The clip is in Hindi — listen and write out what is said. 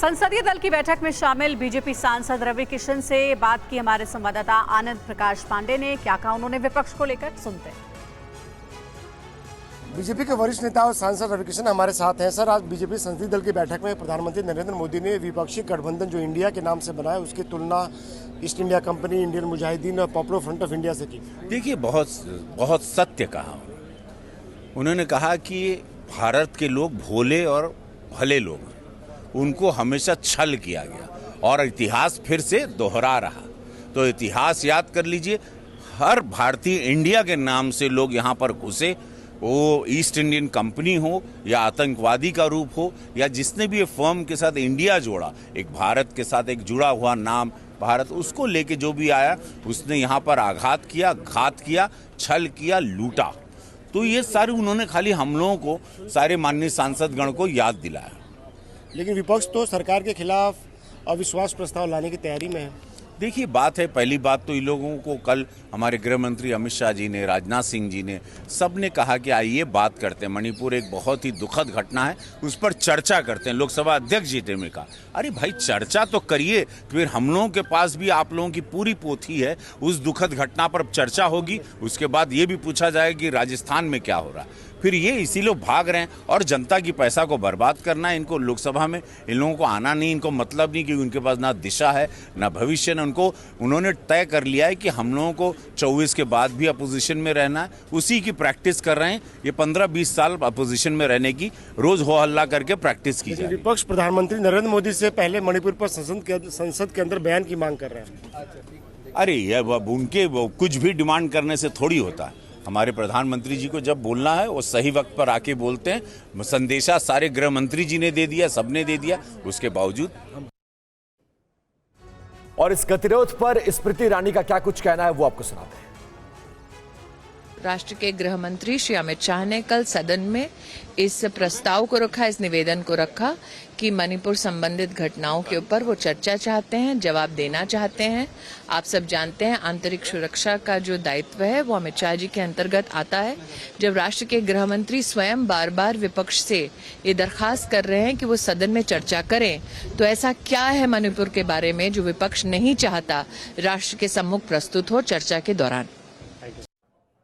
संसदीय दल की बैठक में शामिल बीजेपी सांसद रवि किशन से बात की हमारे संवाददाता आनंद प्रकाश पांडे ने। क्या कहा उन्होंने विपक्ष को लेकर, सुनते हैं। बीजेपी के वरिष्ठ नेता और सांसद रवि किशन हमारे साथ हैं। सर, आज बीजेपी संसदीय दल की बैठक में प्रधानमंत्री नरेंद्र मोदी ने विपक्षी गठबंधन जो इंडिया के नाम से बना है उसकी तुलना east India company, Indian Mujahideen और पॉपुलर फ्रंट ऑफ इंडिया से की। देखिए, बहुत सत्य कहा उन्होंने कहा कि भारत के लोग भोले और भले लोग हैं, उनको हमेशा छल किया गया और इतिहास फिर से दोहरा रहा। तो इतिहास याद कर लीजिए, हर भारतीय इंडिया के नाम से लोग यहाँ पर घुसे, वो ईस्ट इंडियन कंपनी हो या आतंकवादी का रूप हो या जिसने भी ये फर्म के साथ इंडिया जोड़ा, एक भारत के साथ एक जुड़ा हुआ नाम भारत, उसको लेके जो भी आया उसने यहाँ पर आघात किया, घात किया, छल किया, लूटा। तो ये सारे उन्होंने खाली हम लोगों को, सारे माननीय सांसद गण को याद दिलाया। लेकिन विपक्ष तो सरकार के खिलाफ अविश्वास प्रस्ताव लाने की तैयारी में है। देखिए, बात है, पहली बात तो इन लोगों को कल हमारे गृह मंत्री अमित शाह जी ने, राजनाथ सिंह जी ने, सब ने कहा कि आइए बात करते हैं। मणिपुर एक बहुत ही दुखद घटना है, उस पर चर्चा करते हैं। लोकसभा अध्यक्ष जी ने कहा, अरे भाई चर्चा तो करिए, फिर हम लोगों के पास भी आप लोगों की पूरी पोथी है, उस दुखद घटना पर चर्चा होगी। उसके बाद ये भी पूछा जाएगा कि राजस्थान में क्या हो रहा है। फिर ये इसी लोग भाग रहे हैं और जनता की पैसा को बर्बाद करना है। इनको लोकसभा में इन लोगों को आना नहीं, इनको मतलब नहीं, क्योंकि उनके पास ना दिशा है ना भविष्य है। उन्होंने तय कर लिया है कि हम लोगों को 24 के बाद भी अपोजिशन में रहना है, उसी की प्रैक्टिस कर रहे हैं। ये 15-20 साल अपोजिशन में रहने की रोज हो हल्ला करके प्रैक्टिस की जाए। विपक्ष प्रधानमंत्री नरेंद्र मोदी से पहले मणिपुर पर संसद के अंदर बयान की मांग कर रहे हैं। अरे ये उनके कुछ भी डिमांड करने से थोड़ी होता है। हमारे प्रधानमंत्री जी को जब बोलना है वो सही वक्त पर आके बोलते हैं। संदेशा सारे गृह मंत्री जी ने दे दिया, सबने दे दिया, उसके बावजूद। और इस गतिरोध पर स्मृति ईरानी का क्या कुछ कहना है वो आपको सुनाते हैं। राष्ट्र के गृह मंत्री श्री अमित शाह ने कल सदन में इस प्रस्ताव को रखा, इस निवेदन को रखा कि मणिपुर संबंधित घटनाओं के ऊपर वो चर्चा चाहते हैं, जवाब देना चाहते हैं। आप सब जानते हैं आंतरिक सुरक्षा का जो दायित्व है वो अमित शाह जी के अंतर्गत आता है। जब राष्ट्र के गृह मंत्री स्वयं बार बार विपक्ष से ये दरखास्त कर रहे हैं कि वो सदन में चर्चा करें, तो ऐसा क्या है मणिपुर के बारे में जो विपक्ष नहीं चाहता राष्ट्र के सम्मुख प्रस्तुत हो चर्चा के दौरान।